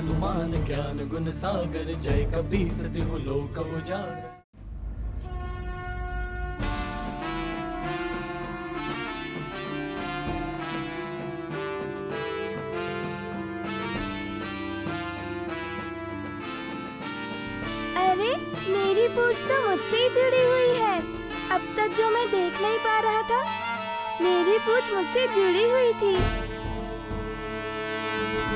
हनुमान ज्ञान गुण सागर, जय कपीस तिहु लोक उजागर। अरे मेरी पूंछ तो मुझसे ही जुड़ी हुई है। अब तक जो मैं देख नहीं पा रहा था, मेरी पूंछ मुझसे जुड़ी हुई थी।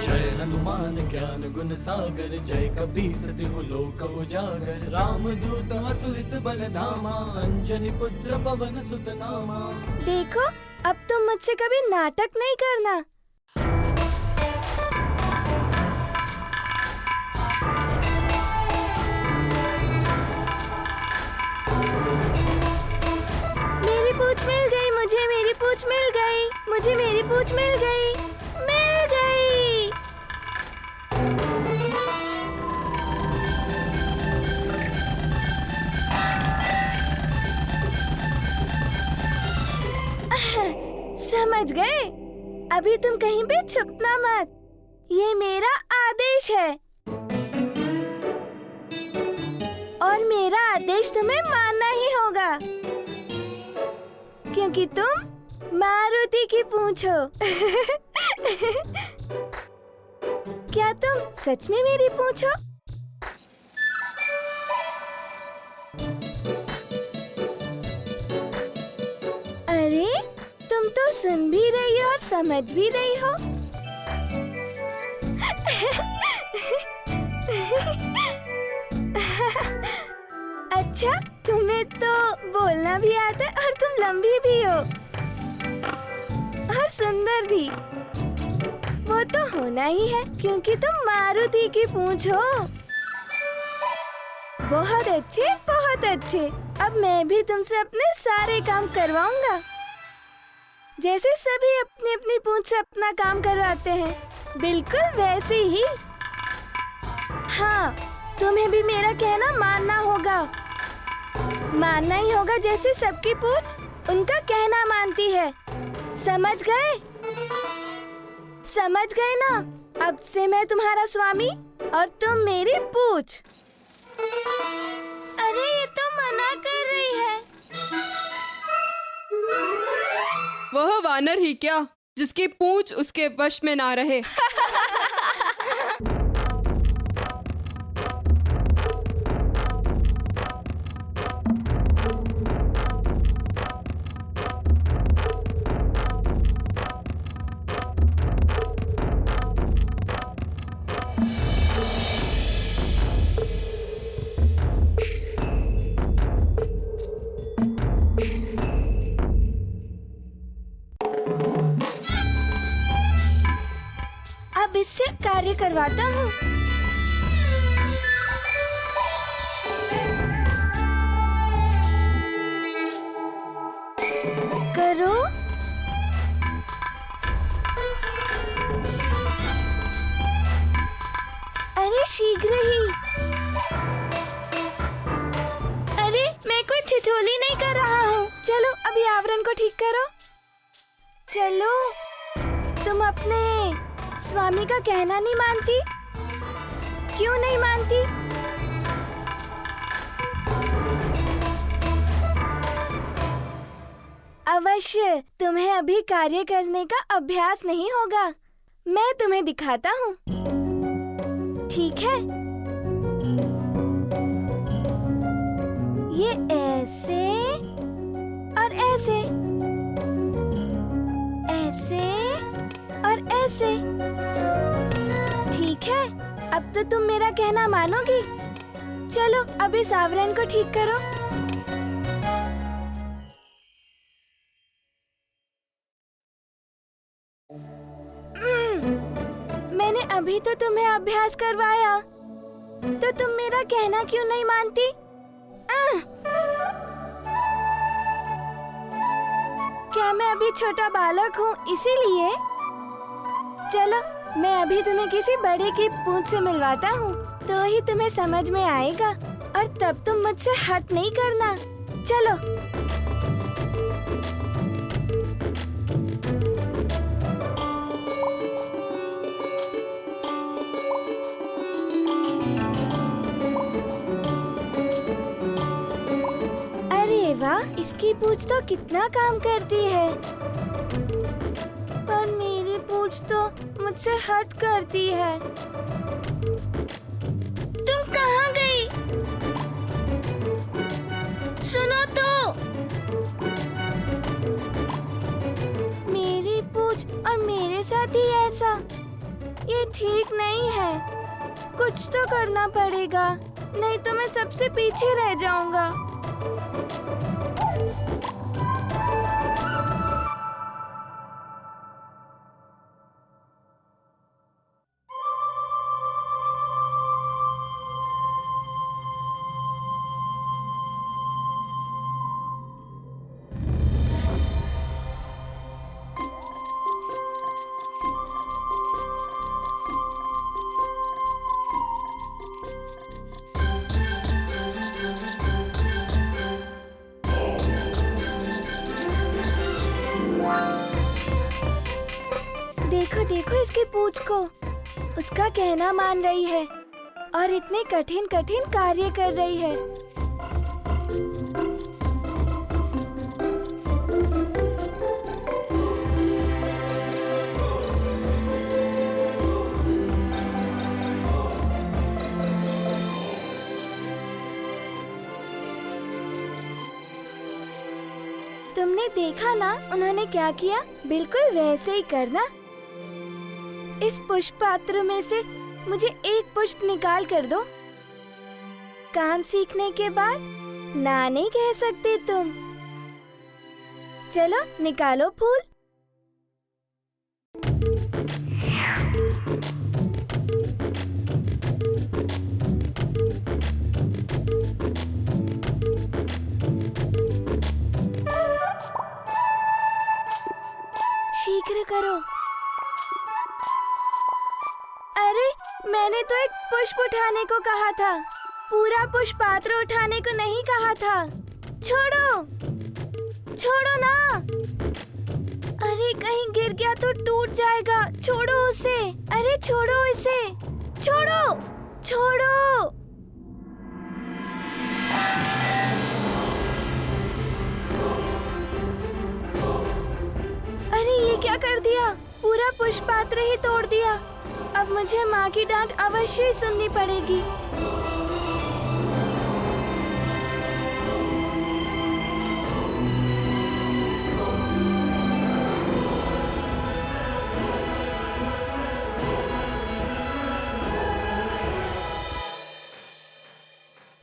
जय हनुमान ज्ञान गुण सागर, जय कपीस तिहु लोक उजागर। राम दूत अतुलित बल धामा, अंजनी पुत्र पवन सुत नामा। देखो, अब तुम मुझसे कभी नाटक नहीं करना। मेरी पूंछ मिल गई, मुझे मेरी पूंछ मिल गई, मुझे मेरी पूंछ मिल गई, मिल गई। समझ गए? अभी तुम कहीं पे छुपना मत, ये मेरा आदेश है और मेरा आदेश तुम्हें मानना ही होगा, क्योंकि तुम मारुति की पूंछ हो। क्या तुम सच में मेरी पूंछ हो? अरे तुम तो सुन भी रही हो और समझ भी रही हो। अच्छा, तुम्हें तो बोलना भी आता है और तुम लंबी भी हो और सुंदर भी। वो तो होना ही है, क्योंकि तुम मारुति की पूंछ हो। बहुत अच्छे, बहुत अच्छे। अब मैं भी तुमसे अपने सारे काम करवाऊंगा, जैसे सभी अपनी अपनी पूंछ से अपना काम करवाते हैं, बिल्कुल वैसे ही। हाँ, तुम्हें भी मेरा कहना मानना होगा। मानना ही होगा, जैसे सबकी पूंछ उनका कहना मानती है। समझ गए? समझ गए ना? अब से मैं तुम्हारा स्वामी और तुम मेरी पूंछ। अरे ये तो मना कर रही है। वह वानर ही क्या, जिसकी पूंछ उसके वश में ना रहे। अब इससे कार्य करवाता हूँ। करो। अरे शीघ्र ही। अरे मैं कोई ठिठोली नहीं कर रहा हूँ। चलो अभी आवरण को ठीक करो। चलो, तुम अपने स्वामी का कहना नहीं मानती? क्यों नहीं मानती? अवश्य तुम्हें अभी कार्य करने का अभ्यास नहीं होगा। मैं तुम्हें दिखाता हूँ, ठीक है? ये ऐसे और ऐसे, ऐसे और ऐसे, ठीक है? अब तो तुम मेरा कहना मानोगी। चलो अब इस आवरण को ठीक करो। मैंने अभी तो तुम्हें अभ्यास करवाया, तो तुम मेरा कहना क्यों नहीं मानती? क्या मैं अभी छोटा बालक हूँ इसीलिए? चलो मैं अभी तुम्हें किसी बड़े की पूंछ से मिलवाता हूँ, तो ही तुम्हें समझ में आएगा, और तब तुम मुझसे हट नहीं करना। चलो। इसकी पूंछ तो कितना काम करती है, पर मेरी पूंछ तो मुझसे हट करती है। तुम कहाँ गई? सुनो तो। मेरी पूंछ और मेरे साथ ही ऐसा, ये ठीक नहीं है। कुछ तो करना पड़ेगा, नहीं तो मैं सबसे पीछे रह जाऊंगा। देखो देखो इसकी पूंछ को, उसका कहना मान रही है और इतने कठिन कठिन कार्य कर रही है। तुमने देखा ना उन्होंने क्या किया? बिल्कुल वैसे ही करना। इस पुष्प पात्र में से मुझे एक पुष्प निकाल कर दो। काम सीखने के बाद ना नहीं कह सकते तुम। चलो निकालो फूल। शीघ्र करो। अरे मैंने तो एक पुष्प उठाने को कहा था, पूरा पुष्प पात्र उठाने को नहीं कहा था। छोड़ो, छोड़ो ना। अरे कहीं गिर गया तो टूट जाएगा। छोड़ो उसे। अरे छोड़ो इसे। छोड़ो, छोड़ो। अरे ये क्या कर दिया? पूरा पुष्प पात्र ही तोड़ दिया। अब मुझे माँ की डांट अवश्य ही सुननी पड़ेगी।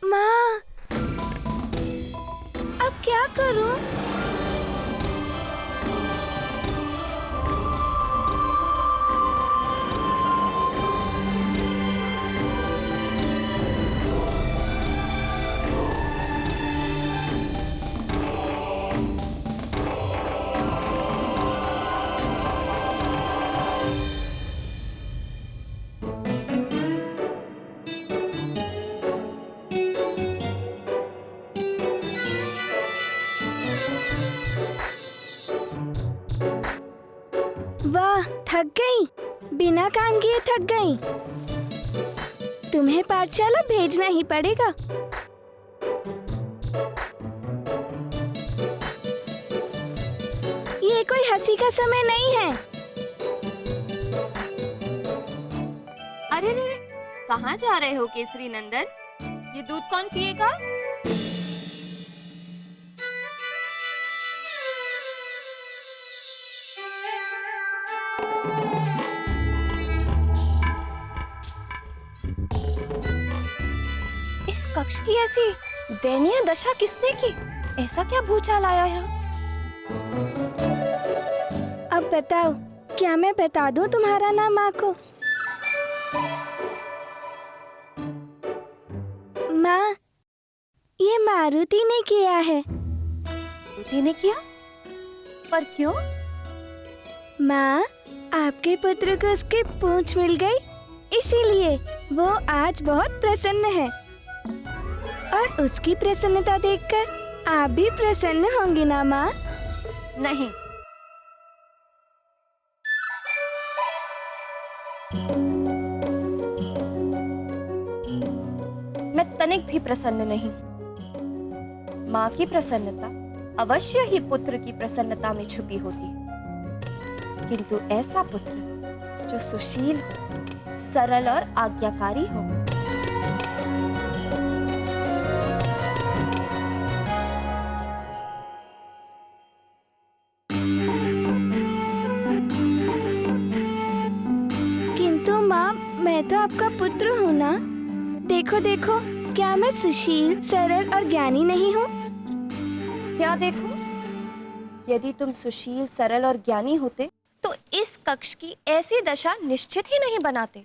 माँ, अब क्या करूं? वाह, थक गई। बिना काम किए थक गई। तुम्हें पाठशाला भेजना ही पड़ेगा। ये कोई हंसी का समय नहीं है। अरे रे, कहाँ जा रहे हो केसरी नंदन? ये दूध कौन पिएगा? इस कक्ष की ऐसी दयनीय दशा किसने की? ऐसा क्या भूचाल आया यहाँ? अब बताओ, क्या मैं बता दूं तुम्हारा नाम माँ को? माँ, ये मारुति ने किया है। मारुति ने किया? पर क्यों? माँ, आपके पुत्र को उसकी पूंछ मिल गई, इसीलिए वो आज बहुत प्रसन्न है। और उसकी प्रसन्नता देखकर आप भी प्रसन्न होंगी ना माँ? नहीं। मैं तनिक भी प्रसन्न नहीं। माँ की प्रसन्नता अवश्य ही पुत्र की प्रसन्नता में छुपी होती है, किंतु ऐसा पुत्र जो सुशील हो, सरल और आज्ञाकारी हो। किंतु माँ, मैं तो आपका पुत्र हूँ ना। देखो देखो, क्या मैं सुशील, सरल और ज्ञानी नहीं हूँ? क्या देखो, यदि तुम सुशील, सरल और ज्ञानी होते तो इस कक्ष की ऐसी दशा निश्चित ही नहीं बनाते।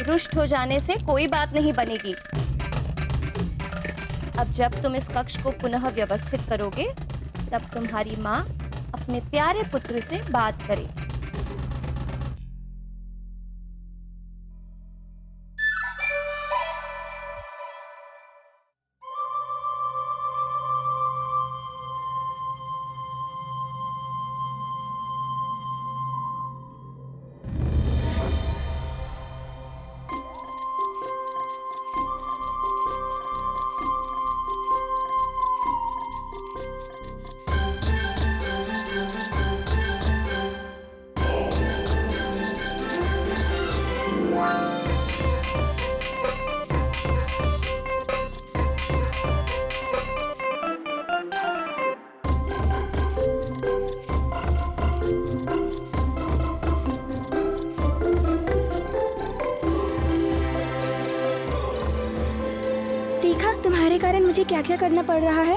रुष्ट हो जाने से कोई बात नहीं बनेगी। अब जब तुम इस कक्ष को पुनः व्यवस्थित करोगे, तब तुम्हारी माँ अपने प्यारे पुत्र से बात करे। देखा, तुम्हारे कारण मुझे क्या क्या करना पड़ रहा है।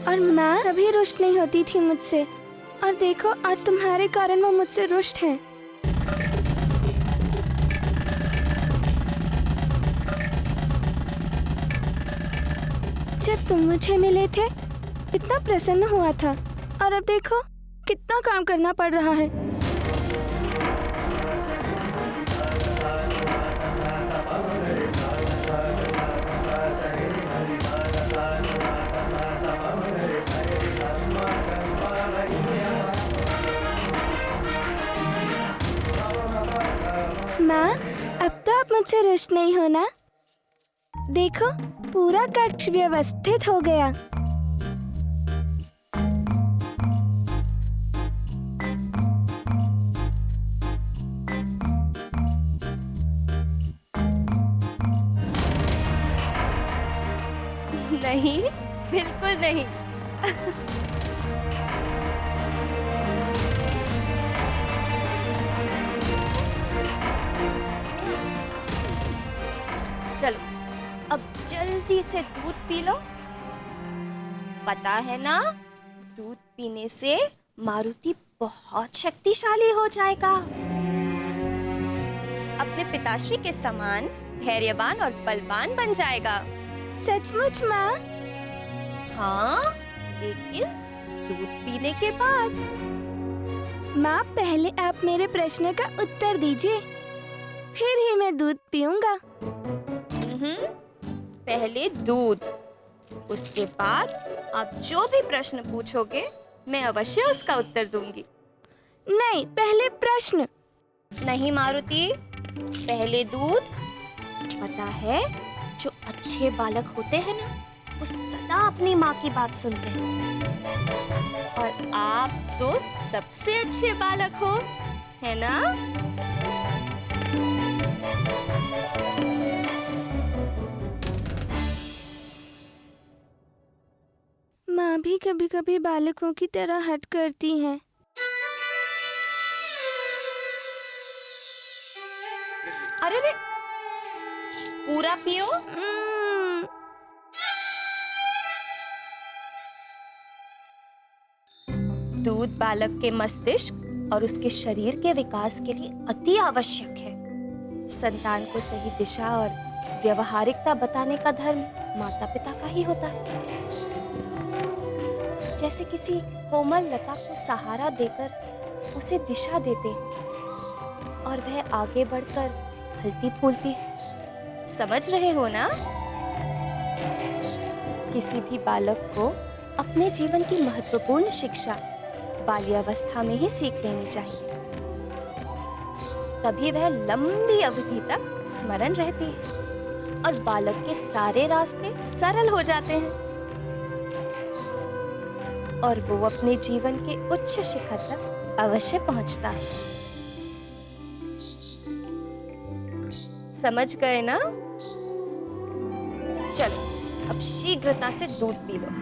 और मैं कभी रुष्ट नहीं होती थी मुझसे, और देखो आज तुम्हारे कारण वो मुझसे रुष्ट हैं। जब तुम मुझे मिले थे कितना प्रसन्न हुआ था, और अब देखो कितना काम करना पड़ रहा है। माँ, अब तो आप मुझसे रुष्ट नहीं हो ना। देखो, पूरा कक्ष व्यवस्थित हो गया। नहीं, बिल्कुल नहीं। चलो, अब जल्दी से दूध पी लो। पता है ना, दूध पीने से मारुति बहुत शक्तिशाली हो जाएगा। अपने पिताश्री के समान धैर्यवान और बलवान बन जाएगा। सचमुच माँ? हाँ, लेकिन दूध पीने के बाद। माँ, पहले आप मेरे प्रश्न का उत्तर दीजिए, फिर ही मैं दूध पीऊंगा। पहले दूध, उसके बाद आप जो भी प्रश्न पूछोगे मैं अवश्य उसका उत्तर दूंगी। नहीं, पहले प्रश्न। नहीं मारुति, पहले दूध। पता है, जो अच्छे बालक होते हैं ना, वो सदा अपनी माँ की बात सुनते हैं। और आप तो सबसे अच्छे बालक हो, है ना? माँ भी कभी कभी बालकों की तरह हट करती हैं। अरे रे, पूरा पियो। दूध बालक के मस्तिष्क और उसके शरीर के विकास के लिए अति आवश्यक है। संतान को सही दिशा और व्यवहारिकता बताने का धर्म माता पिता का ही होता है। जैसे किसी कोमल लता को सहारा देकर उसे दिशा देते हैं और वह आगे बढ़कर फलती फूलती है। समझ रहे हो ना? किसी भी बालक को अपने जीवन की महत्वपूर्ण शिक्षा बाल्यावस्था में ही सीख लेनी चाहिए, तभी वह लंबी अवधि तक स्मरण रहती है और बालक के सारे रास्ते सरल हो जाते हैं और वो अपने जीवन के उच्च शिखर तक अवश्य पहुंचता है। समझ गए ना? चलो अब शीघ्रता से दूध पी लो।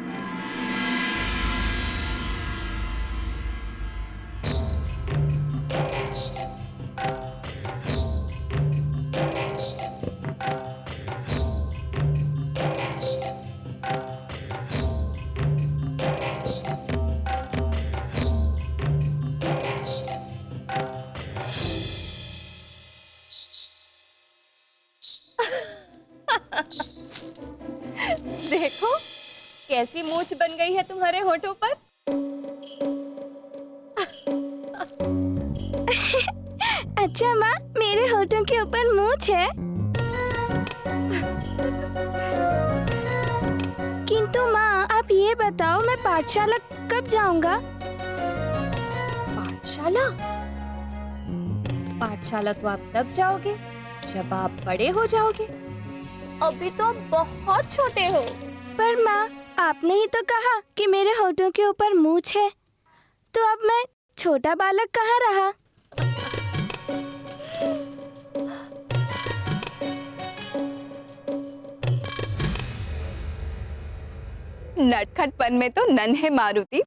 देखो कैसी मूंछ बन गई है तुम्हारे होठों पर। अच्छा माँ, मेरे होठों के ऊपर मूंछ है। किंतु माँ, आप ये बताओ मैं पाठशाला कब जाऊंगा? पाठशाला? पाठशाला तो आप तब जाओगे जब आप बड़े हो जाओगे। अभी तो आप बहुत छोटे हो। पर माँ, आपने ही तो कहा कि मेरे होठों के ऊपर मूंछ है, तो अब मैं छोटा बालक कहाँ रहा? नटखटपन में तो नन्हे मारुति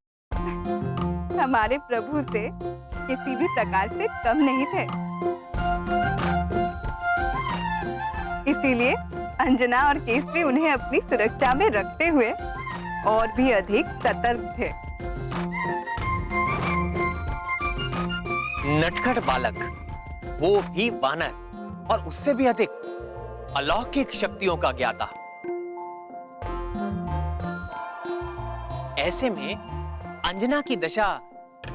हमारे प्रभु से किसी भी प्रकार से कम नहीं थे। इसीलिए अंजना और केसरी उन्हें अपनी सुरक्षा में रखते हुए और भी अधिक सतर्क थे। नटखट बालक, वो भी वानर, और उससे भी अधिक अलौकिक शक्तियों का ज्ञाता। ऐसे में अंजना की दशा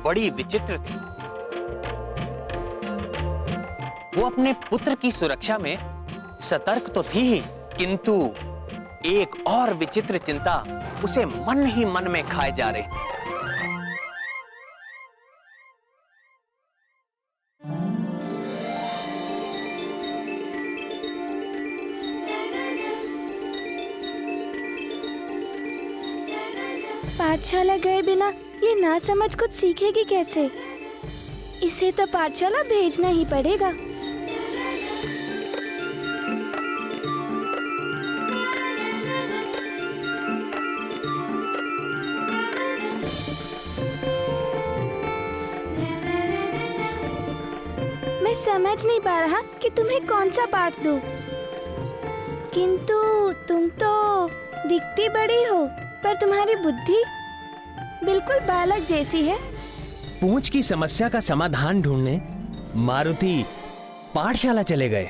बड़ी विचित्र थी। वो अपने पुत्र की सुरक्षा में सतर्क तो थी ही, किंतु एक और विचित्र चिंता उसे मन ही मन में खाए जा रही थी। पाठशाला गए बिना ये ना समझ कुछ सीखेगी कैसे? इसे तो पाठशाला भेजना ही पड़ेगा। मैं समझ नहीं पा रहा कि तुम्हें कौन सा पाठ दूं। किंतु तुम तो दिखती बड़ी हो, पर तुम्हारी बुद्धि बिल्कुल बालक जैसी है। पूंछ की समस्या का समाधान ढूंढने मारुति पाठशाला चले गए।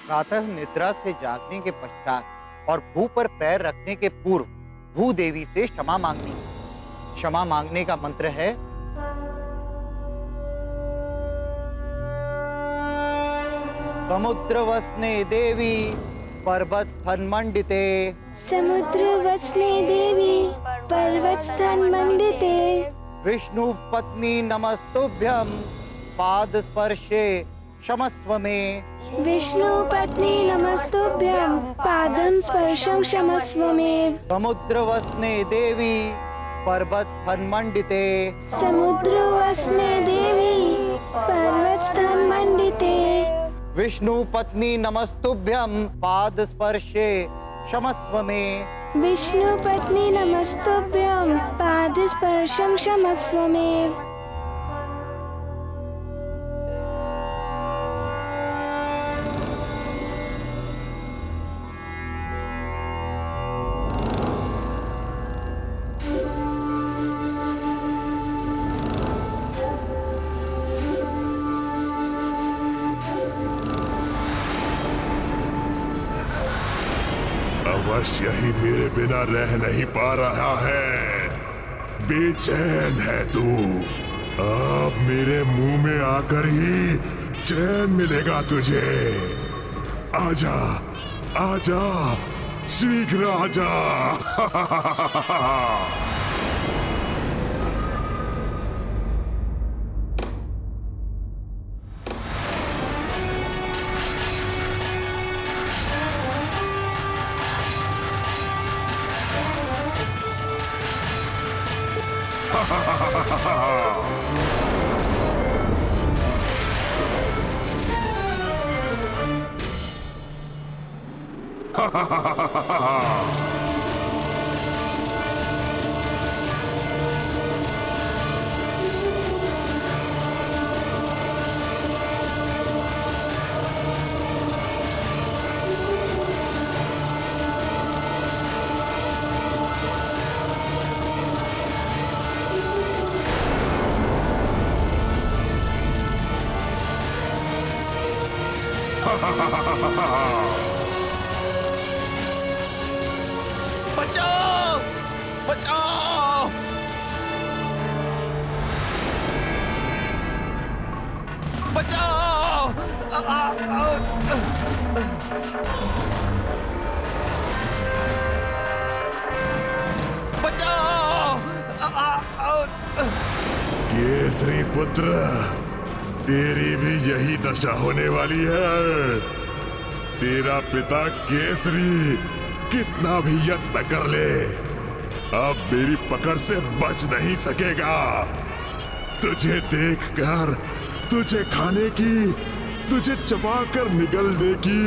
प्रातः निद्रा से जागने के पश्चात और भू पर पैर रखने के पूर्व भू देवी से क्षमा मांगनी। क्षमा मांगने का मंत्र है समुद्र वसने देवी पर्वत स्थन मंडिते। समुद्र वसने देवी पर्वत स्थन मंडिते। विष्णु पत्नी नमस्तुभ्यं पाद स्पर्शे क्षमस्व में। विष्णु पत्नी नमस्तुभ्यं पादं स्पर्शं क्षमस्व मे। समुद्र वसने देवी पर्वत स्थन मंडिते। समुद्र वसने देवी पर्वत स्थन मंडिते। विष्णु पत्नी नमस्तुभ्यं पाद स्पर्शे क्षमस्व में। विष्णु पत्नी नमस्तुभ्यं पाद स्पर्शं क्षमस्व मे। अवश्य यही मेरे बिना रह नहीं पा रहा है। बेचैन है तू। अब मेरे मुंह में आकर ही चैन मिलेगा तुझे। आजा, आजा, शीघ्र आजा। बचाओ, बचाओ, बचाओ। बचाओ। केसरी पुत्र, तेरी भी यही दशा होने वाली है। तेरा पिता केसरी कितना भी यत्न कर ले, अब मेरी पकड़ से बच नहीं सकेगा। तुझे देखकर, तुझे खाने की, तुझे चबाकर निगलने की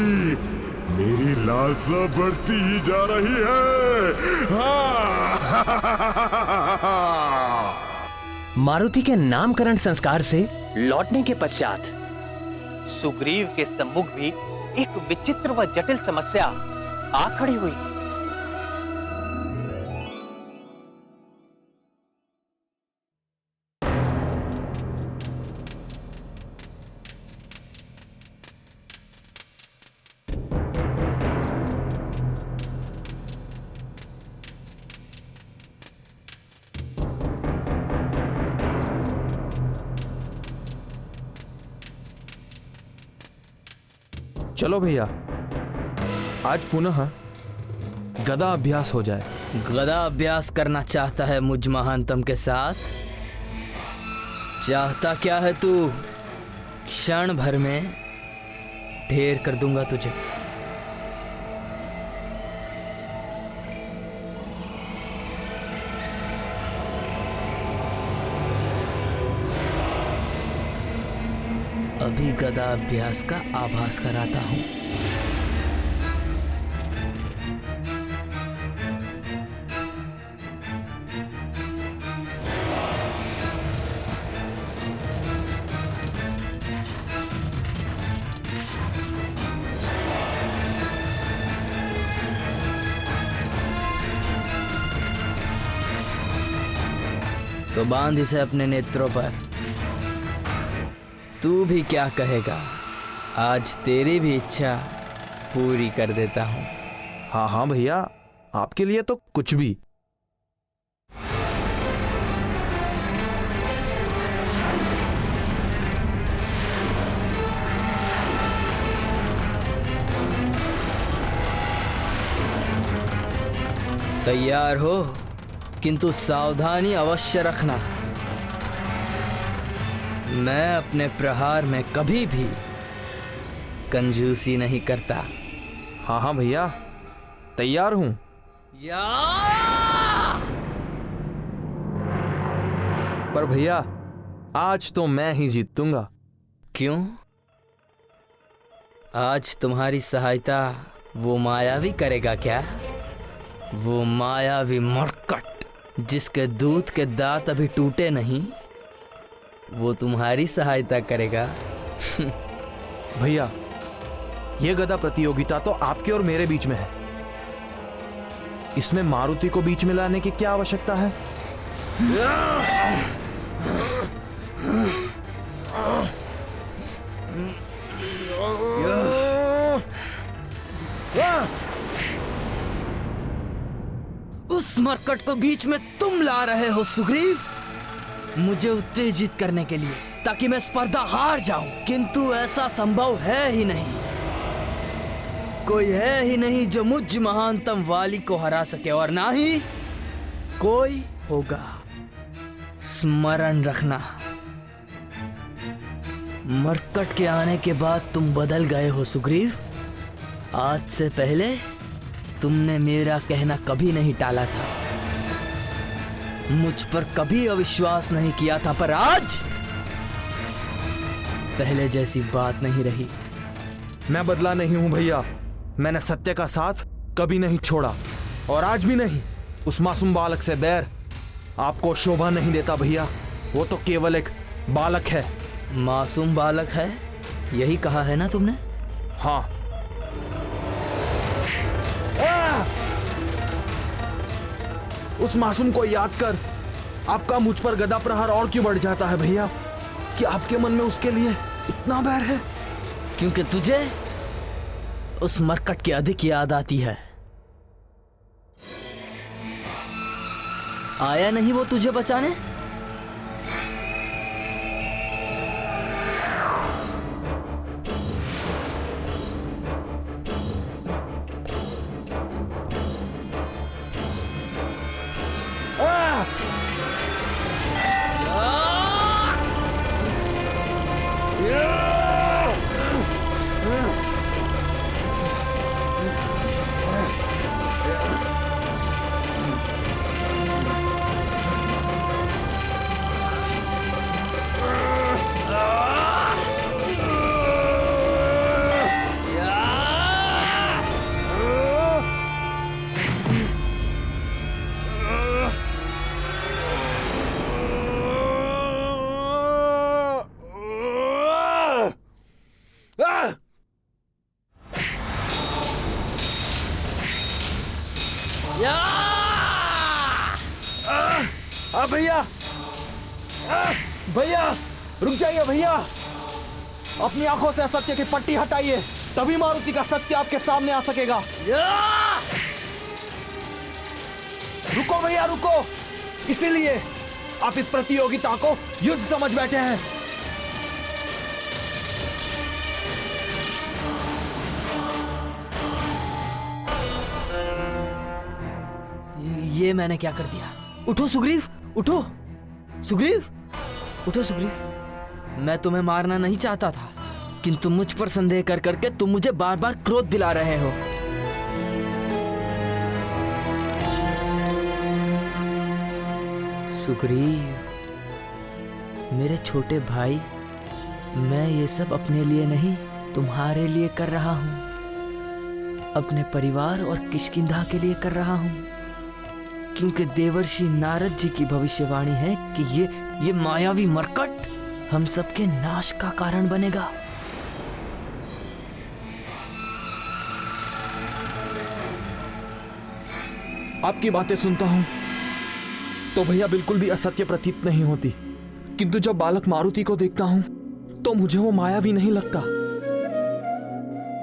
मेरी लालसा बढ़ती ही जा रही है। मारुति के नामकरण संस्कार से लौटने के पश्चात सुग्रीव के सम्मुख भी एक विचित्र व जटिल समस्या आ खड़ी हुई। चलो भैया, आज पुनः गदा अभ्यास हो जाए। गदा अभ्यास करना चाहता है मुझ महानतम के साथ? चाहता क्या है तू? क्षण भर में ढेर कर दूंगा तुझे। अभी गदा अभ्यास का आभास कराता हूं। तो बांध इसे अपने नेत्रों पर। तू भी क्या कहेगा? आज तेरी भी इच्छा पूरी कर देता हूं। हाँ हाँ भैया, आपके लिए तो कुछ भी। तैयार हो, किंतु सावधानी अवश्य रखना। मैं अपने प्रहार में कभी भी कंजूसी नहीं करता। हाँ हाँ भैया, तैयार हूं। पर भैया, आज तो मैं ही जीतूंगा। क्यों? आज तुम्हारी सहायता वो मायावी करेगा क्या? वो मायावी मरकट जिसके दूध के दांत अभी टूटे नहीं, वो तुम्हारी सहायता करेगा। भैया, ये गदा प्रतियोगिता तो आपके और मेरे बीच में है। इसमें मारुति को बीच में लाने की क्या आवश्यकता है? उस मरकट को बीच में तुम ला रहे हो सुग्रीव, मुझे उत्तेजित करने के लिए, ताकि मैं स्पर्धा हार जाऊं। किंतु ऐसा संभव है ही नहीं। कोई है ही नहीं जो मुझ महानतम वाली को हरा सके, और ना ही कोई होगा। स्मरण रखना, मरकट के आने के बाद तुम बदल गए हो सुग्रीव। आज से पहले तुमने मेरा कहना कभी नहीं टाला था, मुझ पर कभी अविश्वास नहीं किया था, पर आज पहले जैसी बात नहीं रही। मैं बदला नहीं हूं भैया। मैंने सत्य का साथ कभी नहीं छोड़ा, और आज भी नहीं। उस मासूम बालक से बैर आपको शोभा नहीं देता भैया। वो तो केवल एक बालक है। मासूम बालक है, यही कहा है ना तुमने? हाँ। उस मासूम को याद कर आपका मुझ पर गदा प्रहार और क्यों बढ़ जाता है भैया? कि आपके मन में उसके लिए इतना बैर है? क्योंकि तुझे उस मरकट की अधिक याद आती है। आया नहीं वो तुझे बचाने? भैया, भैया रुक जाइए भैया। अपनी आंखों से असत्य की पट्टी हटाइए, तभी मारुति का सत्य आपके सामने आ सकेगा। रुको भैया रुको, इसीलिए आप इस प्रतियोगिता को युद्ध समझ बैठे हैं। ये मैंने क्या कर दिया? उठो सुग्रीव, उठो सुग्रीव, उठो सुग्रीव। मैं तुम्हें मारना नहीं चाहता था, किंतु मुझ पर संदेह कर करके तुम मुझे बार बार क्रोध दिला रहे हो। सुग्रीव, मेरे छोटे भाई, मैं ये सब अपने लिए नहीं तुम्हारे लिए कर रहा हूं, अपने परिवार और किष्किंधा के लिए कर रहा हूं। क्योंकि देवर्षि नारद जी की भविष्यवाणी है कि ये मायावी मरकट हम सबके नाश का कारण बनेगा। आपकी बातें सुनता हूं तो भैया बिल्कुल भी असत्य प्रतीत नहीं होती, किंतु जब बालक मारुति को देखता हूं तो मुझे वो मायावी नहीं लगता।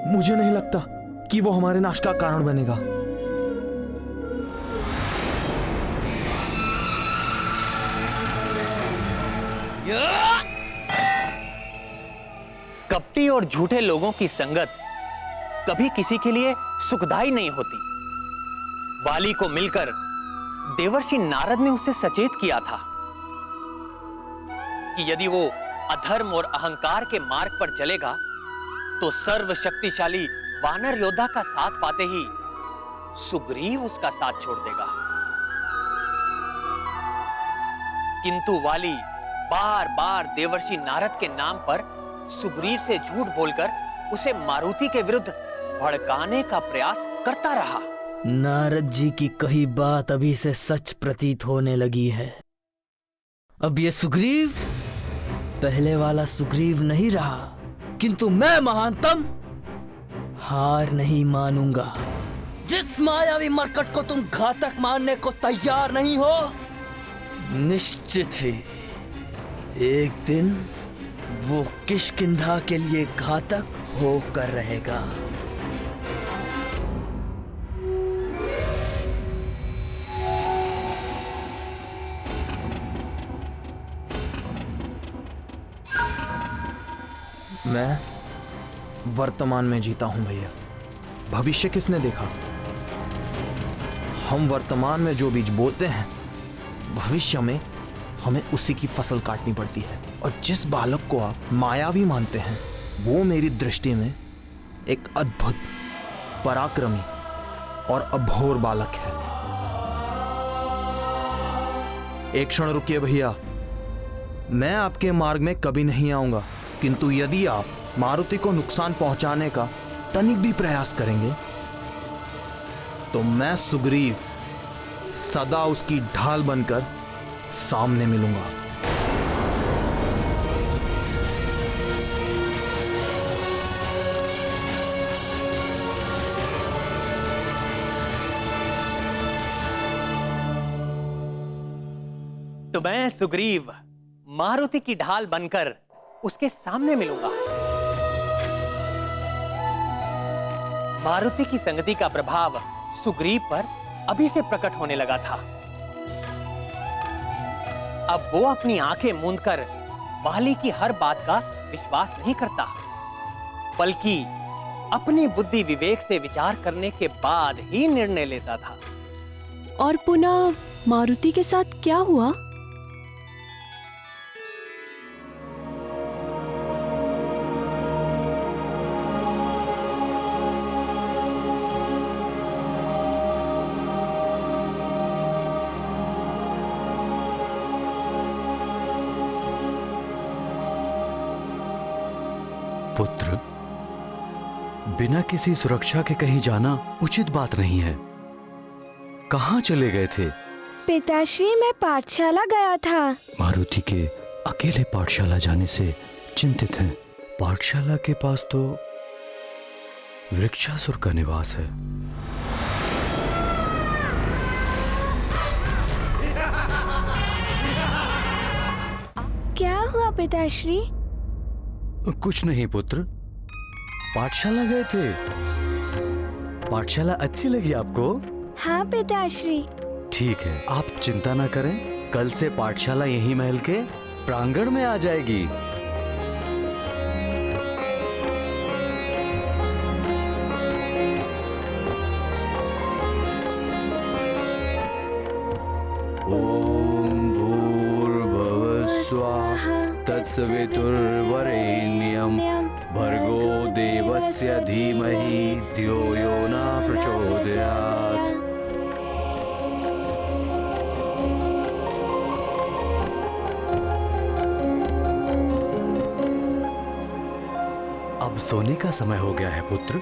मुझे नहीं लगता कि वो हमारे नाश का कारण बनेगा। कपटी और झूठे लोगों की संगत कभी किसी के लिए सुखदायी नहीं होती। वाली को मिलकर देवर्षि नारद ने उसे सचेत किया था कि यदि वो अधर्म और अहंकार के मार्ग पर चलेगा तो सर्वशक्तिशाली वानर योद्धा का साथ पाते ही सुग्रीव उसका साथ छोड़ देगा। किंतु वाली बार बार देवर्षि नारद के नाम पर सुग्रीव से झूठ बोलकर उसे मारुति के विरुद्ध भड़काने का प्रयास करता रहा। नारद जी की कही बात अभी से सच प्रतीत होने लगी है। अब ये सुग्रीव पहले वाला सुग्रीव नहीं रहा, किंतु मैं महानतम हार नहीं मानूंगा। जिस मायावी मरकट को तुम घातक मानने को तैयार नहीं हो, निश्चित ही एक दिन वो किष्किंधा के लिए घातक होकर रहेगा। मैं वर्तमान में जीता हूं भैया। भविष्य किसने देखा? हम वर्तमान में जो बीज बोते हैं, भविष्य में हमें उसी की फसल काटनी पड़ती है। और जिस बालक को आप मायावी मानते हैं, वो मेरी दृष्टि में एक अद्भुत, पराक्रमी और अभोर बालक है। एक क्षण रुकिए भैया, मैं आपके मार्ग में कभी नहीं आऊंगा, किंतु यदि आप मारुति को नुकसान पहुंचाने का तनिक भी प्रयास करेंगे तो मैं सुग्रीव सदा उसकी ढाल बनकर सामने मिलूंगा। तो मैं सुग्रीव मारुति की ढाल बनकर उसके सामने मिलूंगा। मारुति की संगति का प्रभाव सुग्रीव पर अभी से प्रकट होने लगा था। अब वो अपनी आंखें मूंदकर वाली की हर बात का विश्वास नहीं करता, बल्कि अपनी बुद्धि विवेक से विचार करने के बाद ही निर्णय लेता था। और पुनः मारुति के साथ क्या हुआ? पुत्र, बिना किसी सुरक्षा के कहीं जाना उचित बात नहीं है। कहाँ चले गए थे? पिताश्री, मैं पाठशाला गया था। मारुति के अकेले पाठशाला जाने से चिंतित हैं। पाठशाला के पास तो वृक्षासुर का निवास है। क्या हुआ पिताश्री? कुछ नहीं पुत्र, पाठशाला गए थे। पाठशाला अच्छी लगी आपको? हाँ पिताश्री। ठीक है, आप चिंता ना करें, कल से पाठशाला यही महल के प्रांगण में आ जाएगी। ओम भूर्भुवः स्वः तत्सवितुर्वरेण्यं भर्गो देवस्य धीमहि धियो यो न प्रचोदयात्। अब सोने का समय हो गया है पुत्र।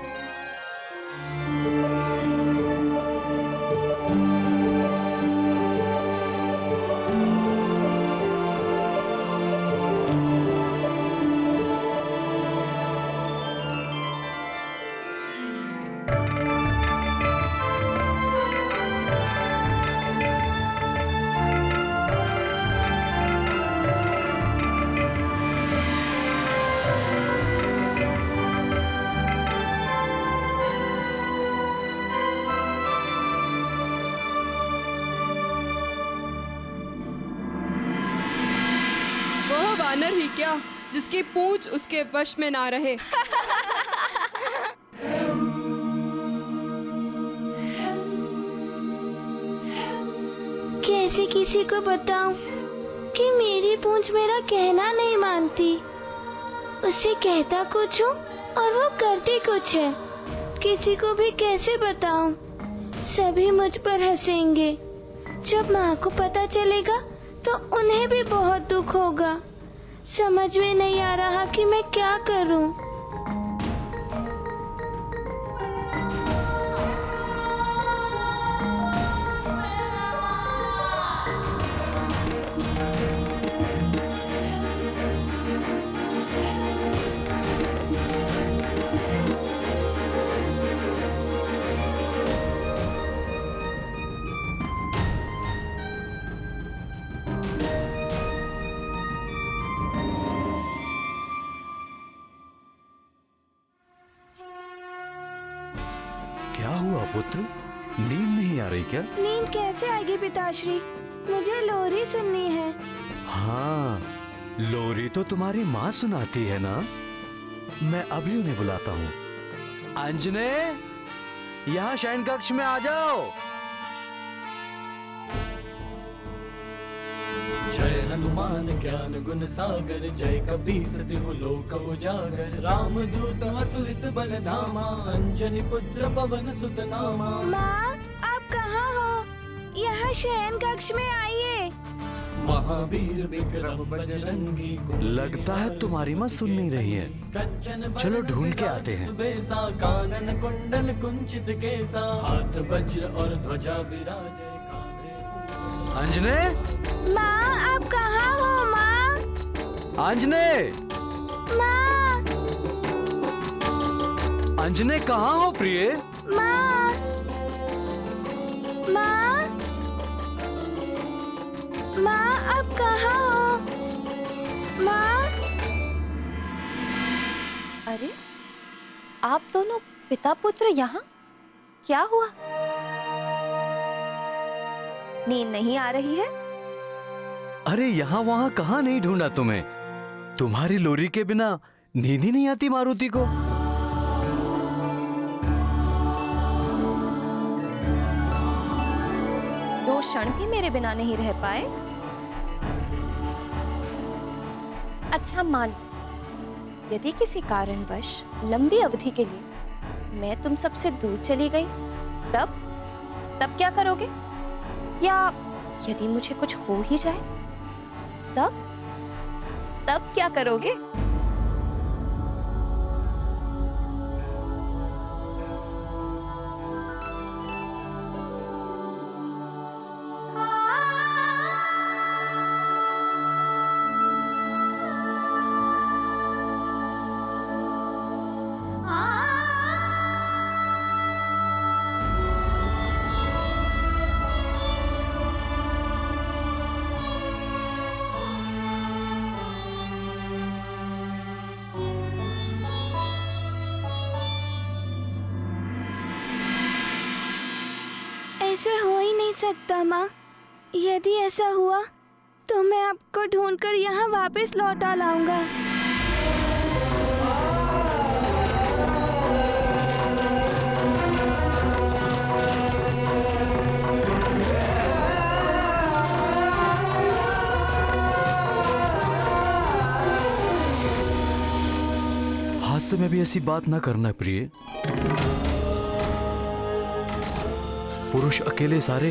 वानर ही क्या जिसकी पूंछ उसके वश में ना रहे। कैसे किसी को बताऊं कि मेरी पूंछ मेरा कहना नहीं मानती। उससे कहता कुछ हूँ और वो करती कुछ है। किसी को भी कैसे बताऊं? सभी मुझ पर हंसेंगे। जब माँ को पता चलेगा तो उन्हें भी बहुत दुख होगा। समझ में नहीं आ रहा कि मैं क्या करूं। क्या हुआ पुत्र, नींद नहीं आ रही क्या? नींद कैसे आएगी पिताश्री? मुझे लोरी सुननी है। हाँ, लोरी तो तुम्हारी माँ सुनाती है ना। मैं अभी उन्हें बुलाता हूँ। अंजने, यहाँ शयन कक्ष में आ जाओ। जय हनुमान ज्ञान गुण सागर, जय कपीस तिहु लोक उजागर। राम दूत अतुलित बल धामा, अंजनी पुत्र पवन सुत नामा। माँ, आप कहाँ हो? यहाँ शयन कक्ष में आइए। महावीर विक्रम बजरंगी, लगता है तुम्हारी माँ सुन नहीं रही है। चलो ढूंढ के आते हैं। कानन कुंडल कुंचित केसा, हाथ वज्र और ध्वजा विराजे। अंजने, माँ, आप कहाँ हो? माँ, अंजने, माँ, अंजने कहाँ हो प्रिय? माँ, माँ, माँ, आप कहाँ हो? माँ। अरे, आप दोनों पिता पुत्र यहाँ? क्या हुआ? नींद नहीं आ रही है? अरे यहाँ वहाँ कहाँ नहीं ढूंढा तुम्हें। तुम्हारी लोरी के बिना नींद ही नहीं आती मारुति को। दो क्षण भी मेरे बिना नहीं रह पाए? अच्छा मान, यदि किसी कारणवश लंबी अवधि के लिए मैं तुम सबसे दूर चली गई, तब क्या करोगे? या यदि मुझे कुछ हो ही जाए, तब क्या करोगे? ऐसे हो ही नहीं सकता माँ। यदि ऐसा हुआ तो मैं आपको ढूंढकर यहाँ वापस लौटा लाऊंगा। हादसे में भी ऐसी बात ना करना प्रिय। पुरुष अकेले सारे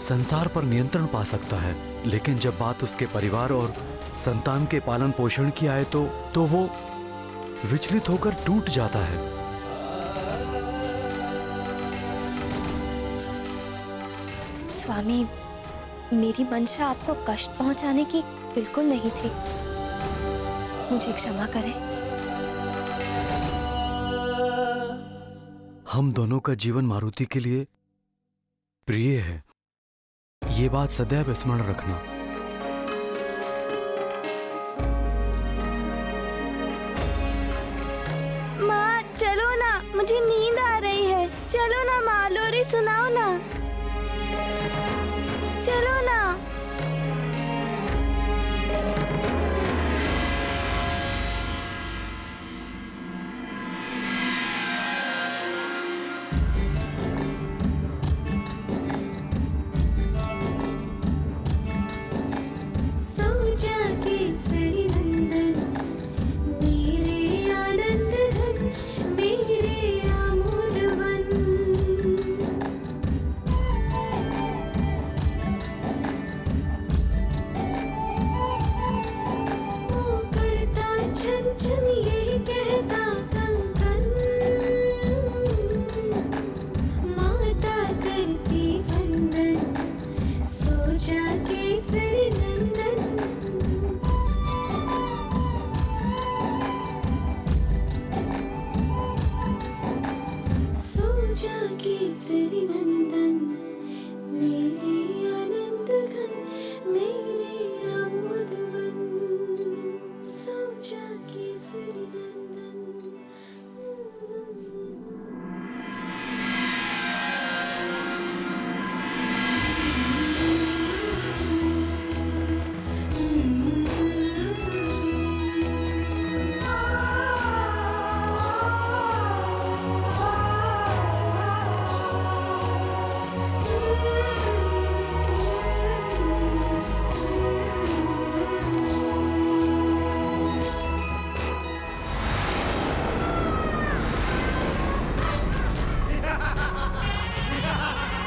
संसार पर नियंत्रण पा सकता है, लेकिन जब बात उसके परिवार और संतान के पालन पोषण की आए तो वो विचलित होकर टूट जाता है। स्वामी, मेरी मंशा आपको कष्ट पहुंचाने की बिल्कुल नहीं थी। मुझे क्षमा करें। हम दोनों का जीवन मारुति के लिए प्रिय है, ये बात सदैव स्मरण रखना। माँ चलो ना, मुझे नींद आ रही है। चलो ना माँ, लोरी सुनाओ ना। चलो ना।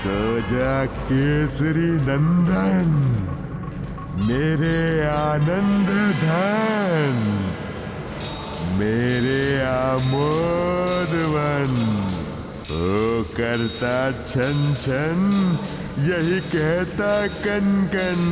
सोजा केसरी नंदन, मेरे आनंद धन, मेरे आमोदवन, ओ करता छन छन, यही कहता कन कन।